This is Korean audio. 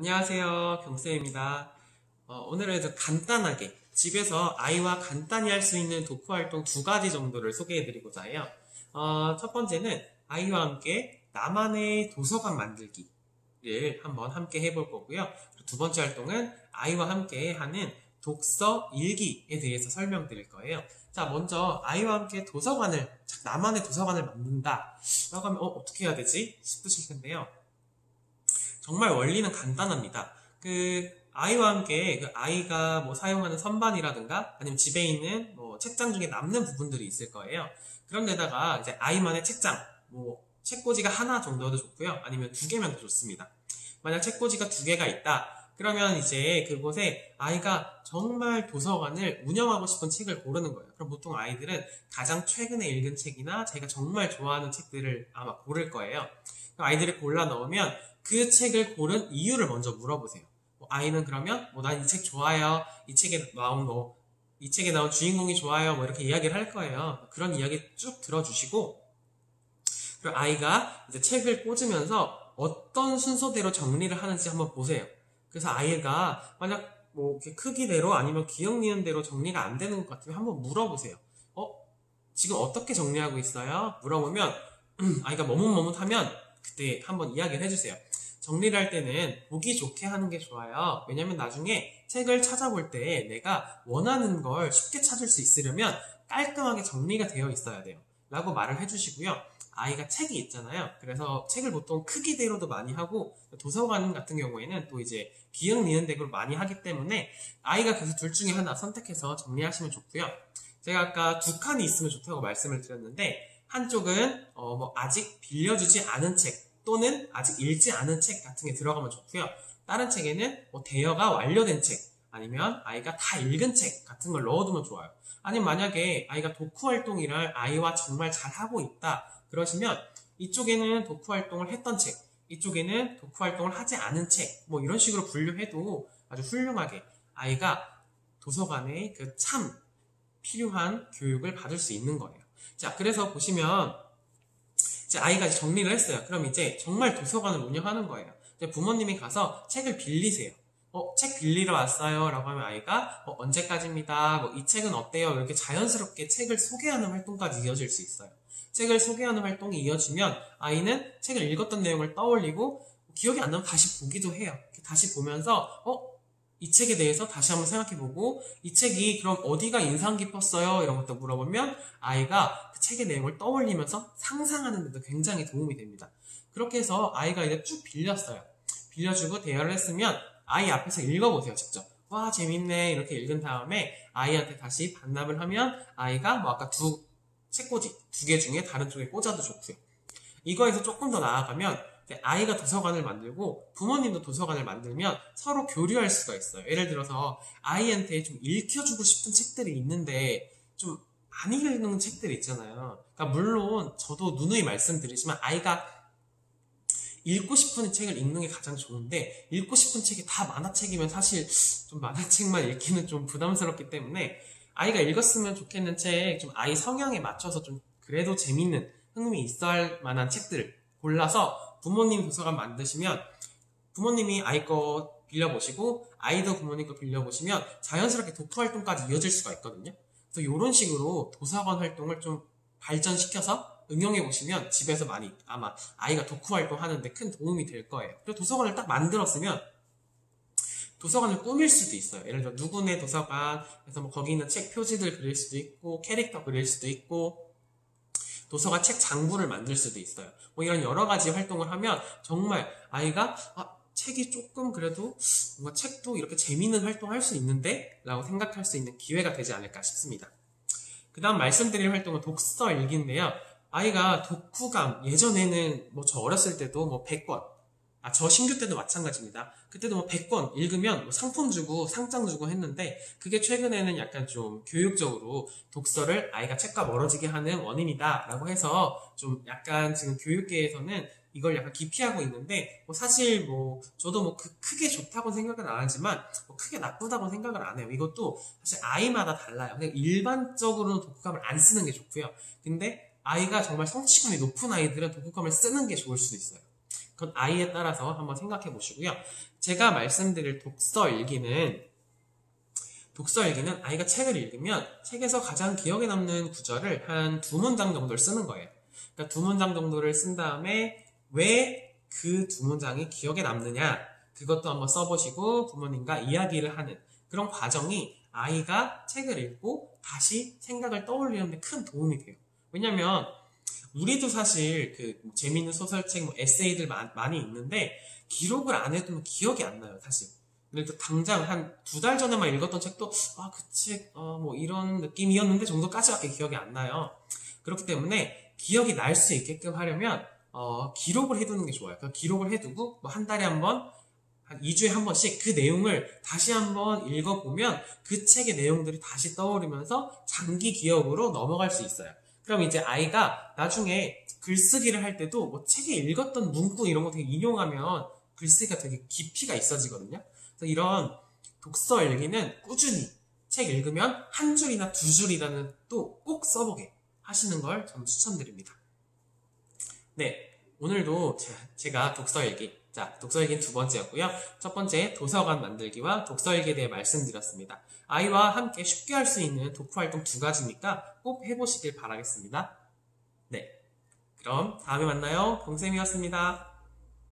안녕하세요. 경쌤입니다. 오늘은 좀 간단하게 집에서 아이와 간단히 할 수 있는 독후 활동 두 가지 정도를 소개해 드리고자 해요. 첫 번째는 아이와 함께 나만의 도서관 만들기를 한번 함께 해볼 거고요. 그리고 두 번째 활동은 아이와 함께 하는 독서 일기에 대해서 설명드릴 거예요. 자, 먼저 아이와 함께 나만의 도서관을 만든다 라고 하면 어떻게 해야 되지? 싶으실 텐데요. 정말 원리는 간단합니다. 아이와 함께 아이가 사용하는 선반이라든가 아니면 집에 있는 책장 중에 남는 부분들이 있을 거예요. 그런 데다가 이제 아이만의 책장, 책꽂이가 하나 정도도 좋고요. 아니면 두 개면 더 좋습니다. 만약 책꽂이가 두 개가 있다. 그러면 이제 그곳에 아이가 정말 도서관을 운영하고 싶은 책을 고르는 거예요. 그럼 보통 아이들은 가장 최근에 읽은 책이나 자기가 정말 좋아하는 책들을 아마 고를 거예요. 그럼 아이들이 골라 넣으면 그 책을 고른 이유를 먼저 물어보세요. 아이는 그러면 난 이 책 좋아요. 이 책에 나온 주인공이 좋아요. 이렇게 이야기를 할 거예요. 그런 이야기 쭉 들어주시고, 그리고 아이가 이제 책을 꽂으면서 어떤 순서대로 정리를 하는지 한번 보세요. 그래서 아이가 만약 이렇게 크기대로 아니면 기억 니은 대로 정리가 안 되는 것 같으면 한번 물어보세요. 지금 어떻게 정리하고 있어요? 물어보면 아이가 머뭇머뭇하면 그때 한번 이야기를 해주세요. 정리를 할 때는 보기 좋게 하는 게 좋아요. 왜냐면 나중에 책을 찾아볼 때 내가 원하는 걸 쉽게 찾을 수 있으려면 깔끔하게 정리가 되어 있어야 돼요. 라고 말을 해주시고요. 아이가 책이 있잖아요. 그래서 책을 보통 크기대로도 많이 하고 도서관 같은 경우에는 또 이제 기억 니은 덱으로 많이 하기 때문에 아이가 그래서 둘 중에 하나 선택해서 정리하시면 좋고요. 제가 아까 두 칸이 있으면 좋다고 말씀을 드렸는데 한쪽은 아직 빌려주지 않은 책 또는 아직 읽지 않은 책 같은 게 들어가면 좋고요. 다른 책에는 대여가 완료된 책 아니면 아이가 다 읽은 책 같은 걸 넣어두면 좋아요. 아니면 만약에 아이가 독후 활동이를 아이와 정말 잘하고 있다 그러시면 이쪽에는 독후 활동을 했던 책, 이쪽에는 독후 활동을 하지 않은 책 이런 식으로 분류해도 아주 훌륭하게 아이가 도서관에 참 필요한 교육을 받을 수 있는 거예요. 자, 그래서 보시면 이제 아이가 이제 정리를 했어요. 그럼 이제 정말 도서관을 운영하는 거예요. 이제 부모님이 가서 책을 빌리세요. 책 빌리러 왔어요. 라고 하면 아이가 언제까지입니다. 이 책은 어때요? 이렇게 자연스럽게 책을 소개하는 활동까지 이어질 수 있어요. 책을 소개하는 활동이 이어지면 아이는 책을 읽었던 내용을 떠올리고 기억이 안 나면 다시 보기도 해요. 다시 보면서 이 책에 대해서 다시 한번 생각해보고 이 책이 그럼 어디가 인상 깊었어요? 이런 것도 물어보면 아이가 그 책의 내용을 떠올리면서 상상하는 데도 굉장히 도움이 됩니다. 그렇게 해서 아이가 이제 쭉 빌렸어요. 빌려주고 대여를 했으면 아이 앞에서 읽어보세요. 직접. 와 재밌네 이렇게 읽은 다음에 아이한테 다시 반납을 하면 아이가 아까 책꽂이 두 개 중에 다른 쪽에 꽂아도 좋고요. 이거에서 조금 더 나아가면 아이가 도서관을 만들고 부모님도 도서관을 만들면 서로 교류할 수가 있어요. 예를 들어서 아이한테 좀 읽혀주고 싶은 책들이 있는데 좀 안 읽는 책들이 있잖아요. 그러니까 물론 저도 누누이 말씀드리지만 아이가 읽고 싶은 책을 읽는 게 가장 좋은데 읽고 싶은 책이 다 만화책이면 사실 좀 만화책만 읽기는 좀 부담스럽기 때문에 아이가 읽었으면 좋겠는 책, 좀 아이 성향에 맞춰서 좀 그래도 재밌는 흥미 있어 할 만한 책들을 골라서 부모님 도서관 만드시면 부모님이 아이 거 빌려보시고 아이도 부모님 거 빌려보시면 자연스럽게 독후 활동까지 이어질 수가 있거든요. 그래서 이런 식으로 도서관 활동을 좀 발전시켜서 응용해 보시면 집에서 많이 아마 아이가 독후 활동 하는데 큰 도움이 될 거예요. 그리고 도서관을 딱 만들었으면 도서관을 꾸밀 수도 있어요. 예를 들어 누구네 도서관 그래서 거기 있는 책 표지들 그릴 수도 있고 캐릭터 그릴 수도 있고 도서관 책 장부를 만들 수도 있어요. 이런 여러 가지 활동을 하면 정말 아이가 책이 조금 그래도 뭔가 책도 이렇게 재미있는 활동을 할 수 있는데 라고 생각할 수 있는 기회가 되지 않을까 싶습니다. 그 다음 말씀드릴 활동은 독서 일기인데요. 아이가 독후감 예전에는 저 어렸을 때도 100권 저 신규 때도 마찬가지입니다. 그때도 100권 읽으면 상품 주고 상장 주고 했는데 그게 최근에는 약간 좀 교육적으로 독서를 아이가 책과 멀어지게 하는 원인이다 라고 해서 좀 약간 지금 교육계에서는 이걸 약간 기피하고 있는데 사실 저도 크게 좋다고 생각은 안 하지만 크게 나쁘다고 생각을 안 해요. 이것도 사실 아이마다 달라요. 그냥 일반적으로는 독후감을 안 쓰는 게 좋고요. 근데 아이가 정말 성취감이 높은 아이들은 독후감을 쓰는 게 좋을 수도 있어요. 그건 아이에 따라서 한번 생각해 보시고요. 제가 말씀드릴 독서 일기는 아이가 책을 읽으면 책에서 가장 기억에 남는 구절을 한 2문장 정도를 쓰는 거예요. 그러니까 2문장 정도를 쓴 다음에 왜 그 2문장이 기억에 남느냐, 그것도 한번 써보시고 부모님과 이야기를 하는 그런 과정이 아이가 책을 읽고 다시 생각을 떠올리는 데 큰 도움이 돼요. 왜냐면 우리도 사실 그 재미있는 소설책, 에세이들 많이 있는데 기록을 안 해두면 기억이 안 나요, 사실. 그래도 당장 한 2달 전에만 읽었던 책도 그 책 뭐 이런 느낌이었는데 정도까지밖에 기억이 안 나요. 그렇기 때문에 기억이 날 수 있게끔 하려면 기록을 해두는 게 좋아요. 그러니까 기록을 해두고 뭐 한 달에 한 번, 한 2주에 한 번씩 그 내용을 다시 한번 읽어보면 그 책의 내용들이 다시 떠오르면서 장기 기억으로 넘어갈 수 있어요. 그럼 이제 아이가 나중에 글쓰기를 할 때도 뭐 책에 읽었던 문구 이런 거 되게 인용하면 글쓰기가 되게 깊이가 있어지거든요. 그래서 이런 독서 일기는 꾸준히 책 읽으면 한 줄이나 2줄이라는 또 꼭 써보게 하시는 걸 저는 추천드립니다. 네, 오늘도 제가 독서일기, 독서일기는 2번째였고요. 첫 번째 도서관 만들기와 독서일기에 대해 말씀드렸습니다. 아이와 함께 쉽게 할 수 있는 독후활동 2가지니까 꼭 해보시길 바라겠습니다. 네, 그럼 다음에 만나요. 동쌤이었습니다.